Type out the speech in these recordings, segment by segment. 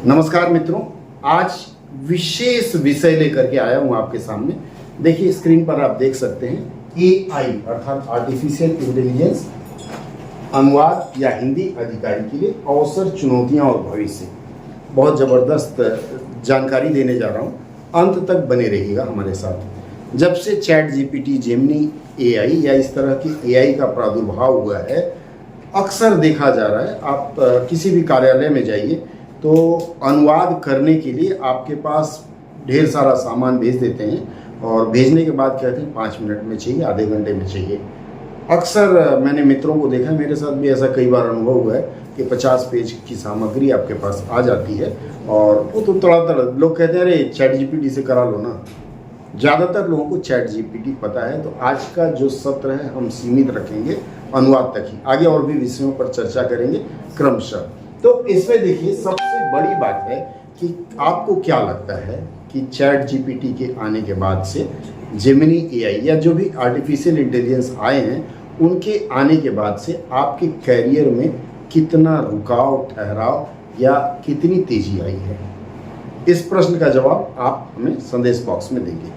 नमस्कार मित्रों, आज विशेष विषय लेकर के आया हूं आपके सामने। देखिए स्क्रीन पर आप देख सकते हैं एआई अर्थात आर्टिफिशियल इंटेलिजेंस अनुवाद या हिंदी अधिकारी के लिए अवसर, चुनौतियां और भविष्य। बहुत ज़बरदस्त जानकारी देने जा रहा हूं, अंत तक बने रहिएगा हमारे साथ। जब से चैट जीपीटी, जेमिनी एआई या इस तरह की एआई का प्रादुर्भाव हुआ है, अक्सर देखा जा रहा है, आप किसी भी कार्यालय में जाइए तो अनुवाद करने के लिए आपके पास ढेर सारा सामान भेज देते हैं और भेजने के बाद कहते हैं 5 मिनट में चाहिए, आधे घंटे में चाहिए। अक्सर मैंने मित्रों को देखा, मेरे साथ भी ऐसा कई बार अनुभव हुआ है कि 50 पेज की सामग्री आपके पास आ जाती है और वो तो थोड़ा लोग कहते हैं अरे चैट जीपीटी से करा लो ना। ज़्यादातर लोगों को चैट जीपीटी पता है। तो आज का जो सत्र है हम सीमित रखेंगे अनुवाद तक ही, आगे और भी विषयों पर चर्चा करेंगे क्रमशः। तो इसमें देखिए सबसे बड़ी बात है कि आपको क्या लगता है कि चैट जीपीटी के आने के बाद से जेमिनी एआई या जो भी आर्टिफिशियल इंटेलिजेंस आए हैं उनके आने के बाद से आपके कैरियर में कितना रुकाव, ठहराव या कितनी तेजी आई है? इस प्रश्न का जवाब आप हमें संदेश बॉक्स में देंगे।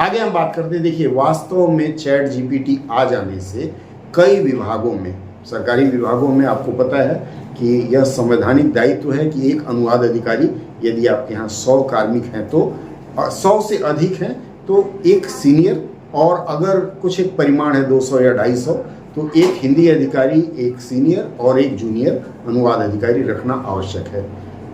आगे हम बात करते हैं। देखिए वास्तव में चैट जीपीटी आ जाने से कई विभागों में, सरकारी विभागों में आपको पता है कि यह संवैधानिक दायित्व है कि एक अनुवाद अधिकारी, यदि आपके यहाँ 100 कार्मिक हैं तो 100 से अधिक हैं तो एक सीनियर, और अगर कुछ एक परिमाण है 200 या 250 तो एक हिंदी अधिकारी, एक सीनियर और एक जूनियर अनुवाद अधिकारी रखना आवश्यक है।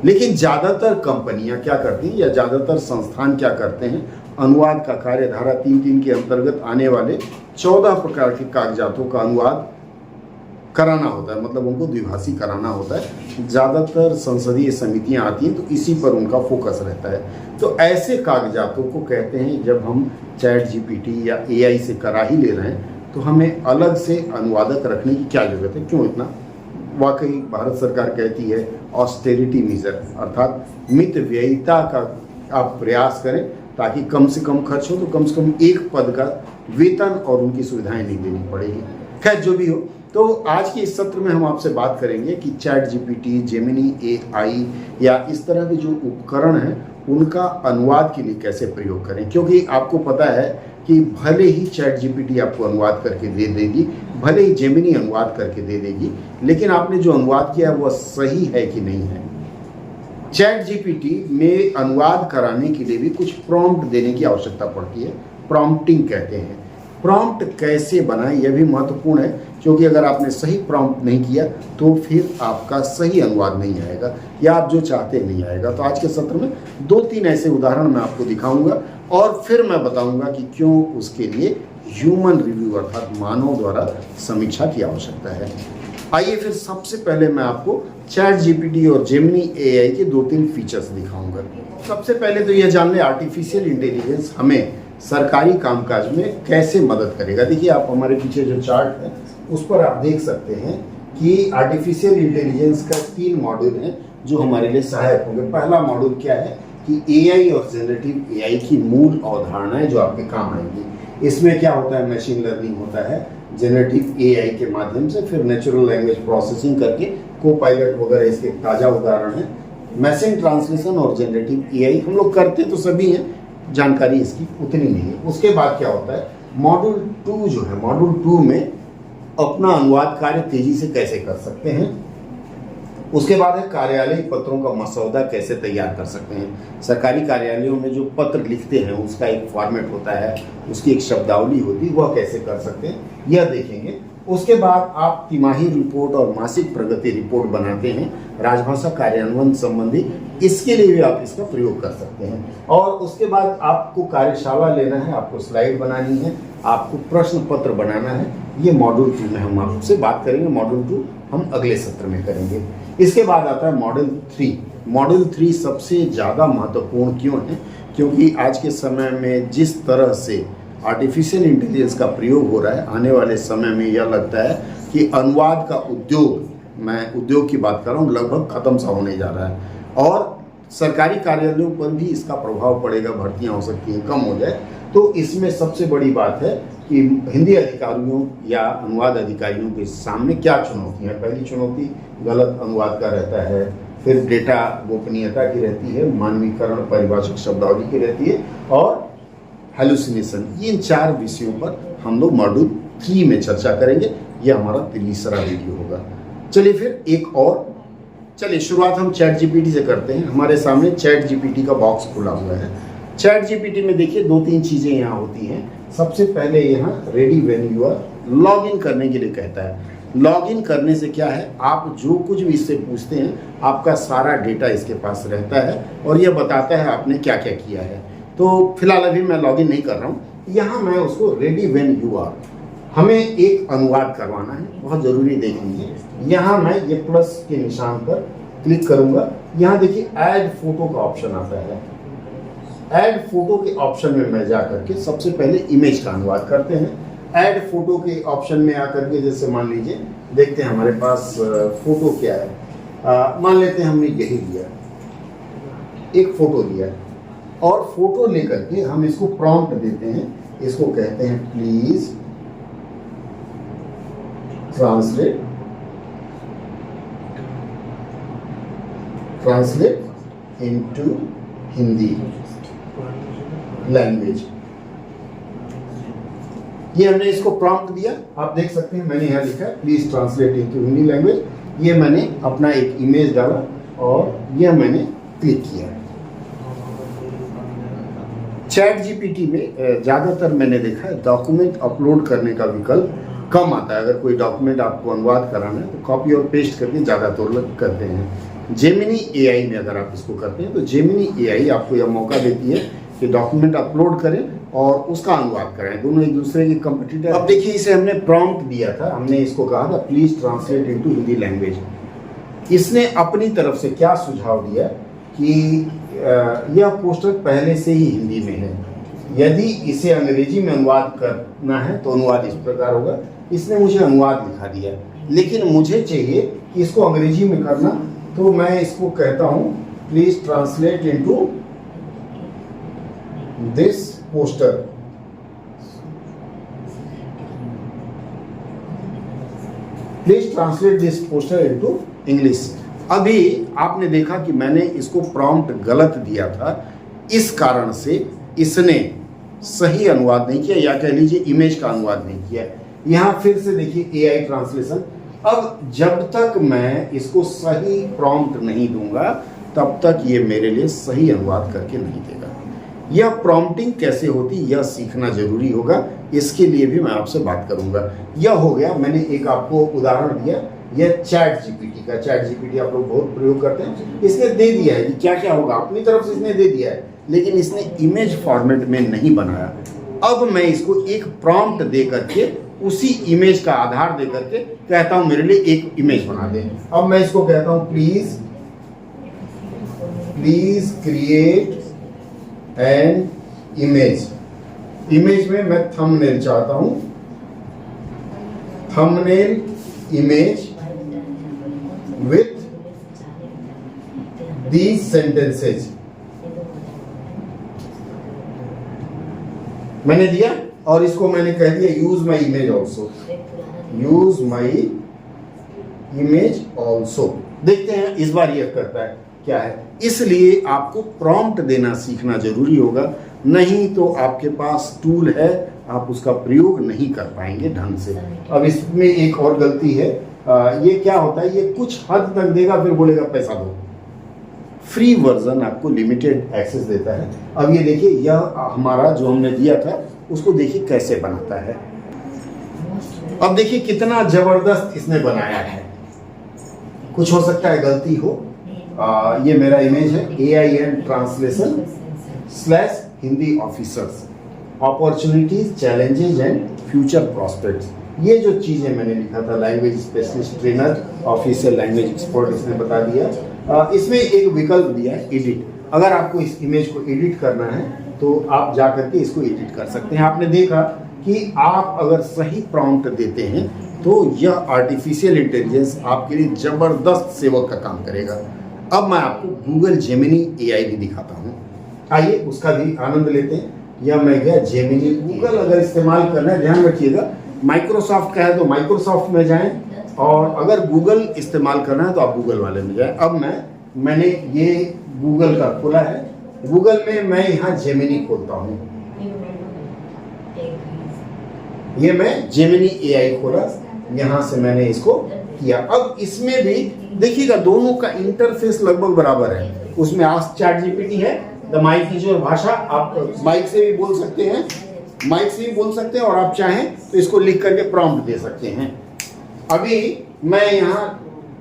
लेकिन ज़्यादातर कंपनियां क्या करती हैं या ज़्यादातर संस्थान क्या करते हैं, अनुवाद का कार्य धारा 3(3) के अंतर्गत आने वाले 14 प्रकार के कागजातों का अनुवाद कराना होता है, मतलब उनको द्विभाषी कराना होता है। ज़्यादातर संसदीय समितियां आती हैं तो इसी पर उनका फोकस रहता है। तो ऐसे कागजातों को कहते हैं, जब हम चैट जीपीटी या एआई से करा ही ले रहे हैं तो हमें अलग से अनुवादक रखने की क्या जरूरत है, क्यों इतना? वाकई भारत सरकार कहती है ऑस्टेरिटी मेजर अर्थात मितव्ययिता का आप प्रयास करें ताकि कम से कम खर्च हो, तो कम से कम एक पद का वेतन और उनकी सुविधाएं नहीं देनी पड़ेगी। खैर जो भी हो, तो आज के इस सत्र में हम आपसे बात करेंगे कि चैट जीपीटी, जेमिनी एआई या इस तरह के जो उपकरण हैं उनका अनुवाद के लिए कैसे प्रयोग करें। क्योंकि आपको पता है कि भले ही चैट जीपीटी आपको अनुवाद करके दे देगी, भले ही जेमिनी अनुवाद करके दे देगी, लेकिन आपने जो अनुवाद किया वह सही है कि नहीं है। चैट जीपीटी में अनुवाद कराने के लिए भी कुछ प्रॉम्प्ट देने की आवश्यकता पड़ती है, प्रॉम्प्टिंग कहते हैं। प्रॉम्प्ट कैसे बनाएं यह भी महत्वपूर्ण है, क्योंकि अगर आपने सही प्रॉम्प्ट नहीं किया तो फिर आपका सही अनुवाद नहीं आएगा या आप जो चाहते नहीं आएगा। तो आज के सत्र में 2-3 ऐसे उदाहरण मैं आपको दिखाऊंगा और फिर मैं बताऊंगा कि क्यों उसके लिए ह्यूमन रिव्यू अर्थात मानव द्वारा समीक्षा की आवश्यकता है। आइए फिर सबसे पहले मैं आपको चैट जीपीटी और जेमिनी एआई के 2-3 फीचर्स दिखाऊंगा। सबसे पहले तो यह जान लें आर्टिफिशियल इंटेलिजेंस हमें सरकारी कामकाज में कैसे मदद करेगा। देखिए आप हमारे पीछे जो चार्ट है उस पर आप देख सकते हैं कि आर्टिफिशियल इंटेलिजेंस का 3 मॉड्यूल हैं जो हमारे लिए सहायक होंगे। पहला मॉड्यूल क्या है कि एआई और जनरेटिव एआई की मूल अवधारणाएं जो आपके काम आएंगी। इसमें क्या होता है, मशीन लर्निंग होता है जनरेटिव एआई के माध्यम से, फिर नेचुरल लैंग्वेज प्रोसेसिंग करके को पायलट वगैरह इसके ताज़ा उदाहरण है। मैसेज ट्रांसलेशन और जनरेटिव एआई हम लोग करते तो सभी हैं, जानकारी इसकी उतनी नहीं है। उसके बाद क्या होता है, मॉड्यूल 2 जो है, मॉड्यूल 2 में अपना अनुवाद कार्य तेजी से कैसे कर सकते हैं। उसके बाद है कार्यालय पत्रों का मसौदा कैसे तैयार कर सकते हैं। सरकारी कार्यालयों में जो पत्र लिखते हैं उसका एक फॉर्मेट होता है, उसकी एक शब्दावली होती है, वह कैसे कर सकते हैं यह देखेंगे। उसके बाद आप तिमाही रिपोर्ट और मासिक प्रगति रिपोर्ट बनाते हैं राजभाषा कार्यान्वयन संबंधी, इसके लिए भी आप इसका प्रयोग कर सकते हैं। और उसके बाद आपको कार्यशाला लेना है, आपको स्लाइड बनानी है, आपको प्रश्न पत्र बनाना है। ये मॉड्यूल 2 में हम आपसे बात करेंगे। मॉड्यूल 2 हम अगले सत्र में करेंगे। इसके बाद आता है मॉड्यूल 3। मॉड्यूल 3 सबसे ज़्यादा महत्वपूर्ण क्यों है, क्योंकि आज के समय में जिस तरह से आर्टिफिशियल इंटेलिजेंस का प्रयोग हो रहा है, आने वाले समय में यह लगता है कि अनुवाद का उद्योग, मैं उद्योग की बात कर रहा हूँ, लगभग ख़त्म सा होने जा रहा है और सरकारी कार्यालयों पर भी इसका प्रभाव पड़ेगा, भर्तियाँ हो सकती हैं, कम हो जाए। तो इसमें सबसे बड़ी बात है कि हिंदी अधिकारियों या अनुवाद अधिकारियों के सामने क्या चुनौतियाँ हैं। पहली चुनौती गलत अनुवाद का रहता है, फिर डेटा गोपनीयता की रहती है, मानवीकरण परिभाषिक शब्दावली की रहती है, और हेलुसिनेशन। इन 4 विषयों पर हम लोग मॉड्यूल 3 में चर्चा करेंगे। यह हमारा तीसरा वीडियो होगा। चलिए फिर एक और, चलिए शुरुआत हम चैट जीपीटी से करते हैं। हमारे सामने चैट जीपीटी का बॉक्स खुला हुआ है। चैट जीपीटी में देखिए 2-3 चीज़ें यहाँ होती हैं। सबसे पहले यहाँ ready when you are, log in करने के लिए कहता है। लॉग इन करने से क्या है, आप जो कुछ भी इससे पूछते हैं आपका सारा डेटा इसके पास रहता है और यह बताता है आपने क्या क्या किया है। तो फिलहाल अभी मैं लॉग इन नहीं कर रहा हूँ। यहाँ मैं उसको रेडी व्हेन यू आर, हमें एक अनुवाद करवाना है, बहुत ज़रूरी देख लीजिए। यहाँ मैं ये प्लस के निशान पर क्लिक करूँगा। यहाँ देखिए ऐड फोटो का ऑप्शन आता है। ऐड फोटो के ऑप्शन में मैं जा करके सबसे पहले इमेज का अनुवाद करते हैं। ऐड फोटो के ऑप्शन में आकर के जैसे मान लीजिए देखते हैं हमारे पास फोटो क्या है। मान लेते हैं हमने यही लिया, एक फोटो लिया और फोटो लेकर के हम इसको प्रॉम्प्ट देते हैं। इसको कहते हैं please translate into Hindi language. ये हमने इसको प्रॉम्प्ट दिया, आप देख सकते हैं मैंने यहाँ लिखा है please translate into Hindi language. ये मैंने अपना एक इमेज डाला और यह मैंने क्लिक किया। चैट जीपीटी में ज़्यादातर मैंने देखा है डॉक्यूमेंट अपलोड करने का विकल्प कम आता है। अगर कोई डॉक्यूमेंट आपको अनुवाद कराना है तो कॉपी और पेस्ट करके ज़्यादातर लोग करते हैं। जेमिनी एआई में अगर आप इसको करते हैं तो जेमिनी एआई आपको यह मौका देती है कि डॉक्यूमेंट अपलोड करें और उसका अनुवाद करें, दोनों एक दूसरे के कंपटीटर। अब देखिए इसे हमने प्रॉम्प्ट दिया था, हमने इसको कहा था please translate into Hindi language. इसने अपनी तरफ से क्या सुझाव दिया कि यह पोस्टर पहले से ही हिंदी में है, यदि इसे अंग्रेजी में अनुवाद करना है तो अनुवाद इस प्रकार होगा। इसने मुझे अनुवाद लिखा दिया, लेकिन मुझे चाहिए कि इसको अंग्रेजी में करना, तो मैं इसको कहता हूँ please translate into this poster. Please translate this poster into English. अभी आपने देखा कि मैंने इसको प्रॉम्प्ट गलत दिया था, इस कारण से इसने सही अनुवाद नहीं किया, या कह लीजिए इमेज का अनुवाद नहीं किया। यहाँ फिर से देखिए एआई ट्रांसलेशन। अब जब तक मैं इसको सही प्रॉम्प्ट नहीं दूंगा तब तक ये मेरे लिए सही अनुवाद करके नहीं देगा। यह प्रॉम्प्टिंग कैसे होती यह सीखना जरूरी होगा, इसके लिए भी मैं आपसे बात करूंगा। यह हो गया, मैंने एक आपको उदाहरण दिया, यह चैट जीपीटी का। चैट जीपीटी आप लोग बहुत प्रयोग करते हैं। इसने दे दिया है कि क्या क्या होगा, अपनी तरफ से इसने दे दिया है, लेकिन इसने इमेज फॉर्मेट में नहीं बनाया। अब मैं इसको एक प्रॉम्प्ट दे करके उसी इमेज का आधार दे करके कहता हूं मेरे लिए एक इमेज बना दे। अब मैं इसको कहता हूं please create an image. Image में मैं थंबनेल चाहता हूं, thumbnail image with these sentences. मैंने दिया और इसको मैंने कह दिया use my image also, use my image also. देखते हैं इस बार यह करता है क्या है। इसलिए आपको प्रॉम्प्ट देना सीखना जरूरी होगा, नहीं तो आपके पास टूल है आप उसका प्रयोग नहीं कर पाएंगे ढंग से। अब इसमें एक और गलती है, ये क्या होता है, ये कुछ हद तक देगा फिर बोलेगा पैसा दो। फ्री वर्जन आपको लिमिटेड एक्सेस देता है। अब ये देखिए यह हमारा जो हमने दिया था उसको देखिए कैसे बनाता है। अब देखिए कितना जबरदस्त इसने बनाया है। कुछ हो सकता है गलती हो। ये मेरा इमेज है AIN translation / Hindi officers, opportunities challenges and future prospects. ये जो चीज़ें मैंने लिखा था language specialist trainer official language expert, इसने बता दिया। इसमें एक विकल्प दिया है एडिट। अगर आपको इस इमेज को एडिट करना है तो आप जा करके इसको एडिट कर सकते हैं। आपने देखा कि आप अगर सही प्रॉम्प्ट देते हैं तो यह आर्टिफिशियल इंटेलिजेंस आपके लिए ज़बरदस्त सेवक का काम करेगा। अब मैं आपको गूगल जेमिनी AI भी दिखाता हूँ, आइए उसका भी आनंद लेते हैं। यह मैं गया जेमिनी। गूगल अगर इस्तेमाल करना है ध्यान रखिएगा, माइक्रोसॉफ्ट का है तो माइक्रोसॉफ्ट में जाएं, और अगर गूगल इस्तेमाल करना है तो आप गूगल वाले में जाएं। अब मैं मैंने ये गूगल का खोला है। गूगल में मैं यहाँ जेमिनी खोलता हूँ। ये मैं जेमिनी एआई खोला, यहाँ से मैंने इसको किया। अब इसमें भी देखिएगा दोनों का इंटरफेस लगभग बराबर है। उसमें आस्क चैट जीपीटी है, द माइक इज योर भाषा, आप माइक से भी बोल सकते हैं, माइक से भी बोल सकते हैं, और आप चाहें तो इसको लिख करके प्रॉम्प्ट दे सकते हैं। अभी मैं यहाँ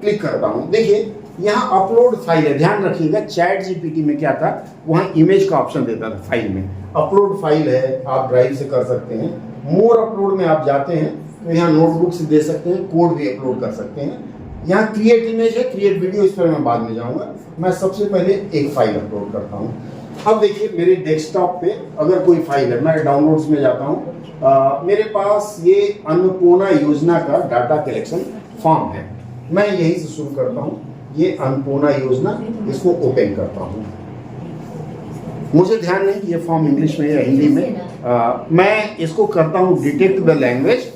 क्लिक करता हूँ, देखिए यहाँ अपलोड फाइल है। ध्यान रखिएगा चैट जीपीटी में क्या था, वहाँ इमेज का ऑप्शन देता था फाइल में। अपलोड फाइल है, आप ड्राइव से कर सकते हैं। मोर अपलोड में आप जाते हैं तो यहाँ नोटबुक से दे सकते हैं, कोड भी अपलोड कर सकते हैं। यहाँ क्रिएट इमेज है, क्रिएट वीडियो, इस पर मैं बाद में जाऊँगा। मैं सबसे पहले एक फाइल अपलोड करता हूँ। अब देखिए मेरे डेस्कटॉप पे अगर कोई फाइल है, मैं डाउनलोड्स में जाता हूँ, मेरे पास ये अन्नपूर्णा योजना का डाटा कलेक्शन फॉर्म है। मैं यहीं से शुरू करता हूँ, ये अन्नपूर्णा योजना, इसको ओपन करता हूँ। मुझे ध्यान नहीं कि ये फॉर्म इंग्लिश में या हिंदी में, मैं इसको करता हूँ डिटेक्ट द लैंग्वेज,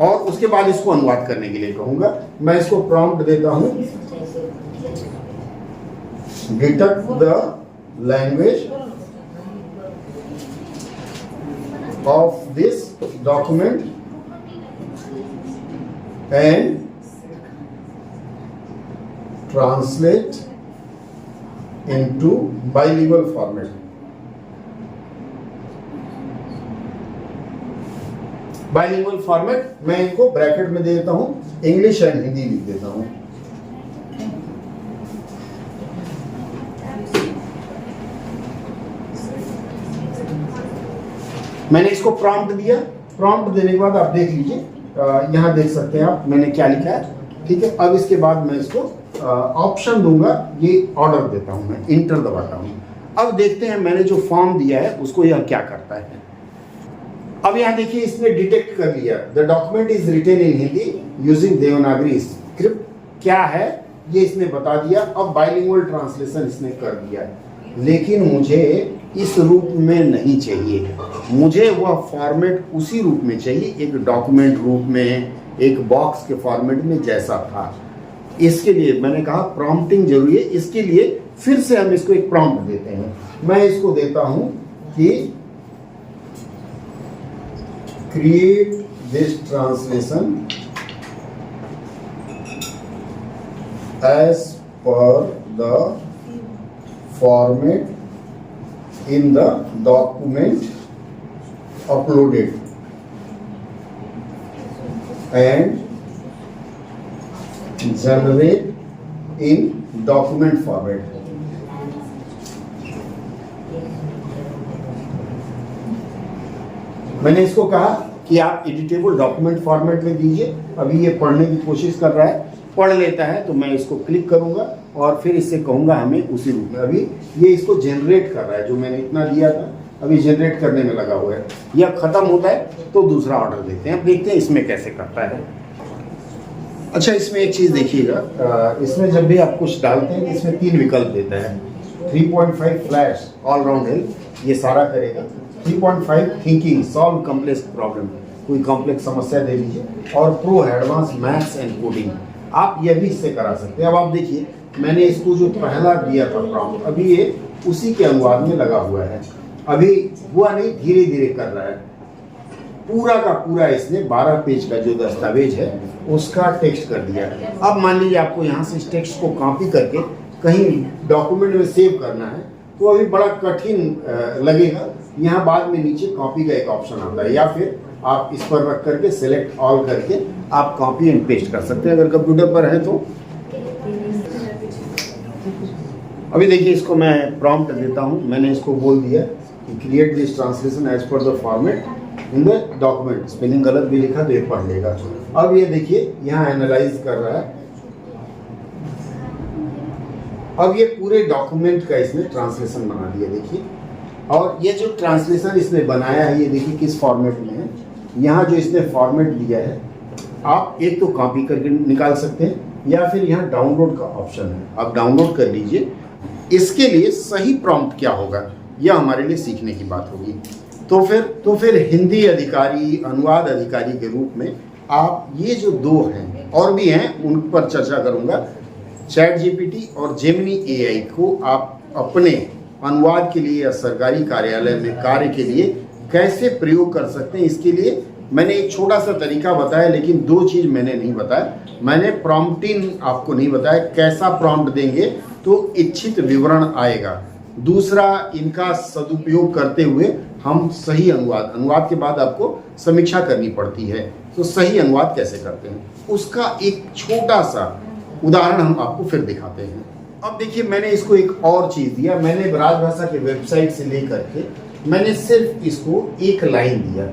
और उसके बाद इसको अनुवाद करने के लिए कहूँगा। मैं इसको प्रॉम्प्ट देता हूँ, detect the language of this document and translate into bilingual format. Bilingual format मैं इनको ब्रैकेट में दे देता हूं, इंग्लिश एंड हिंदी लिख देता हूं। मैंने इसको प्रॉम्प्ट दिया। प्रॉम्प्ट देने के बाद आप देख लीजिए, यहां देख सकते हैं आप मैंने क्या लिखा है। ठीक है, अब इसके बाद मैं इसको ऑप्शन दूंगा, ये ऑर्डर देता हूं, मैं इंटर दबाता हूं। अब देखते हैं मैंने जो फॉर्म दिया है उसको यह क्या करता है। अब यहाँ देखिए इसने डिटेक्ट कर लिया, the document is written in Hindi using Devanagari script. क्या है ये इसने बता दिया। अब बाइलिंगुअल ट्रांसलेशन इसने कर दिया, लेकिन मुझे इस रूप में नहीं चाहिए। मुझे वह फॉर्मेट उसी रूप में चाहिए, एक डॉक्यूमेंट रूप में, एक बॉक्स के फॉर्मेट में जैसा था। इसके लिए मैंने कहा प्रॉम्प्टिंग जरूरी है। इसके लिए फिर से हम इसको एक प्रॉम्प्ट देते हैं। मैं इसको देता हूं कि create this translation as per the format in the document uploaded and generate in document format। मैंने इसको कहा कि आप एडिटेबल डॉक्यूमेंट फॉर्मेट में दीजिए। अभी ये पढ़ने की कोशिश कर रहा है, पढ़ लेता है तो मैं इसको क्लिक करूंगा और फिर इससे कहूंगा हमें उसी रूप में। अभी ये इसको जनरेट कर रहा है, जो मैंने इतना दिया था अभी जनरेट करने में लगा हुआ है। यह खत्म होता है तो दूसरा ऑर्डर देते हैं। अब देखते हैं इसमें कैसे करता है। अच्छा, इसमें एक चीज़ देखिएगा, इसमें जब भी आप कुछ डालते हैं इसमें 3 विकल्प देता है। 3.5 फ्लैश ऑल राउंड हेल्प, ये सारा करेगा। 3.5 थिंकिंग सॉल्व कॉम्प्लेक्स प्रॉब्लम, कोई कॉम्प्लेक्स समस्या दे लीजिए। और pro advance maths and coding, आप यह भी इससे करा सकते हैं। अब आप देखिए मैंने इसको जो पहला दिया था प्रॉम्प्ट, अभी ये उसी के अनुवाद में लगा हुआ है। अभी हुआ नहीं, धीरे धीरे कर रहा है। पूरा का पूरा इसने 12 पेज का जो दस्तावेज है उसका टेक्स्ट कर दिया है। अब मान लीजिए आपको यहाँ से इस टेक्स्ट को कॉपी करके कहीं डॉक्यूमेंट में सेव करना है तो अभी बड़ा कठिन लगेगा। यहाँ बाद में नीचे कॉपी का एक ऑप्शन आता है, या फिर आप इस पर रख करके सिलेक्ट ऑल करके आप कॉपी एंड पेस्ट कर सकते हैं अगर कंप्यूटर पर है तो। अभी देखिए इसको मैं प्रॉम्प्ट देता हूँ। मैंने इसको बोल दिया कि create this translation as per the format in the document. Spelling गलत भी लिखा तो ये पढ़ लेगा। अब ये देखिए यहाँ एनालाइज कर रहा है। अब ये पूरे डॉक्यूमेंट का इसने ट्रांसलेशन बना दिया देखिए। और ये जो ट्रांसलेशन इसने बनाया है ये देखिए किस फॉर्मेट में है। यहाँ जो इसने फॉर्मेट दिया है आप एक तो कॉपी करके निकाल सकते हैं या फिर यहाँ डाउनलोड का ऑप्शन है, आप डाउनलोड कर लीजिए। इसके लिए सही प्रॉम्प्ट क्या होगा यह हमारे लिए सीखने की बात होगी। तो फिर हिंदी अधिकारी, अनुवाद अधिकारी के रूप में आप ये जो 2 हैं और भी हैं उन पर चर्चा करूंगा। चैट जीपीटी और जेमिनी एआई को आप अपने अनुवाद के लिए या सरकारी कार्यालय में कार्य के लिए कैसे प्रयोग कर सकते हैं, इसके लिए मैंने एक छोटा सा तरीका बताया, लेकिन दो चीज़ मैंने नहीं बताया। मैंने प्रॉम्प्टिंग आपको नहीं बताया, कैसा प्रॉम्प्ट देंगे तो इच्छित विवरण आएगा। दूसरा, इनका सदुपयोग करते हुए हम सही अनुवाद के बाद आपको समीक्षा करनी पड़ती है, तो सही अनुवाद कैसे करते हैं उसका एक छोटा सा उदाहरण हम आपको फिर दिखाते हैं। अब देखिए, मैंने इसको एक और चीज़ दिया। मैंने राजभाषा के वेबसाइट से लेकर के मैंने सिर्फ इसको एक लाइन दिया,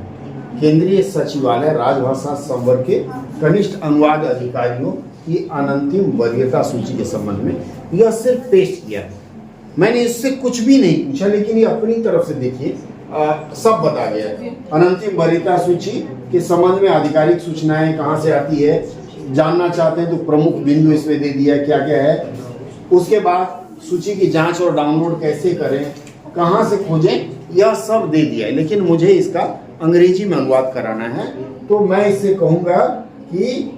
केंद्रीय सचिवालय राजभाषा संवर्ग के कनिष्ठ अनुवाद अधिकारियों की अनंतिम वरीयता सूची के संबंध में, यह सिर्फ पेस्ट किया। मैंने इससे कुछ भी नहीं पूछा, लेकिन ये अपनी तरफ से देखिए सब बता गया है। अनंतिम वरीयता सूची के संबंध में आधिकारिक सूचनाएं कहाँ से आती है, जानना चाहते हैं तो प्रमुख बिंदु इसमें दे दिया क्या क्या है। उसके बाद सूची की जांच और डाउनलोड कैसे करें, कहाँ से खोजें, यह सब दे दिया है। लेकिन मुझे इसका अंग्रेजी में अनुवाद कराना है, तो मैं इससे कहूँगा कि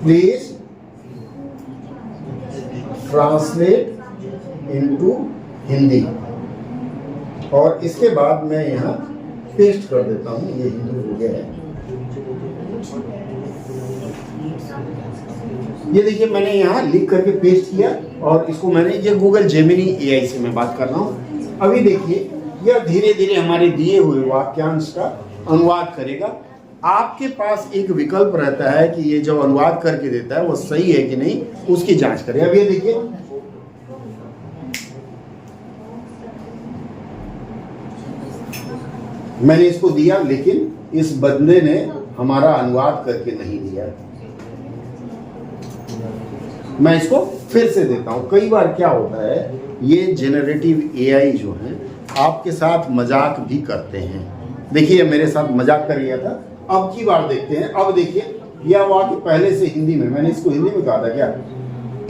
प्लीज ट्रांसलेट इनटू हिंदी, और इसके बाद मैं यहाँ पेस्ट कर देता हूँ। ये हिंदी हो गया है। ये देखिए, मैंने यहाँ लिख करके पेस्ट किया और इसको मैंने, ये गूगल जेमिनी एआई से मैं बात कर रहा हूँ। अभी देखिए, यह धीरे धीरे हमारे दिए हुए वाक्यांश का अनुवाद करेगा। आपके पास एक विकल्प रहता है कि ये जो अनुवाद करके देता है वो सही है कि नहीं, उसकी जांच करें। अब ये देखिए, मैंने इसको दिया, लेकिन इस बंदे ने हमारा अनुवाद करके नहीं दिया। मैं इसको फिर से देता हूं। कई बार क्या होता है, ये जेनरेटिव एआई जो है आपके साथ मजाक भी करते हैं। देखिए, मेरे साथ मजाक कर लिया था, अब की बार देखते हैं। अब देखिए, यह वाक्य पहले से हिंदी में, मैंने इसको हिंदी में कहा था क्या,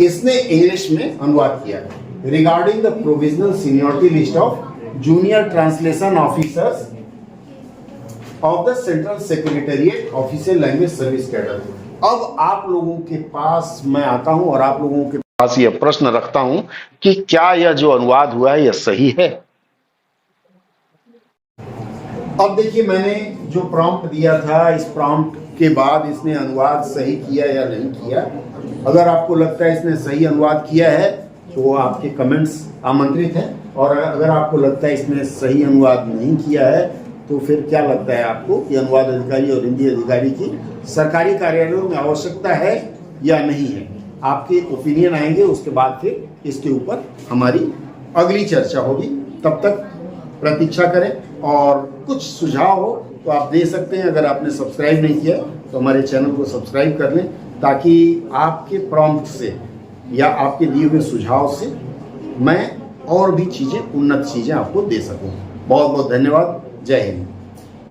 इसने इंग्लिश में अनुवाद किया। Regarding the provisional seniority list of junior translation officers of the central secretariat official language service cadre. अब आप लोगों के पास मैं आता हूं और आप लोगों के पास यह प्रश्न रखता हूं कि क्या यह जो अनुवाद हुआ है यह सही है। अब देखिए, मैंने जो प्रॉम्प्ट दिया था, इस प्रॉम्प्ट के बाद इसने अनुवाद सही किया या नहीं किया। अगर आपको लगता है इसने सही अनुवाद किया है तो आपके कमेंट्स आमंत्रित हैं, और अगर आपको लगता है इसने सही अनुवाद नहीं किया है तो फिर क्या लगता है आपको कि अनुवाद अधिकारी और हिंदी अधिकारी की सरकारी कार्यालयों में आवश्यकता है या नहीं है। आपके ओपिनियन आएंगे, उसके बाद फिर इसके ऊपर हमारी अगली चर्चा होगी। तब तक प्रतीक्षा करें, और कुछ सुझाव हो तो आप दे सकते हैं। अगर आपने सब्सक्राइब नहीं किया तो हमारे चैनल को सब्सक्राइब कर लें, ताकि आपके प्रॉम्प्ट से या आपके दिए हुए सुझाव से मैं और भी चीज़ें, उन्नत चीज़ें आपको दे सकूं। बहुत बहुत धन्यवाद। जय हिंद।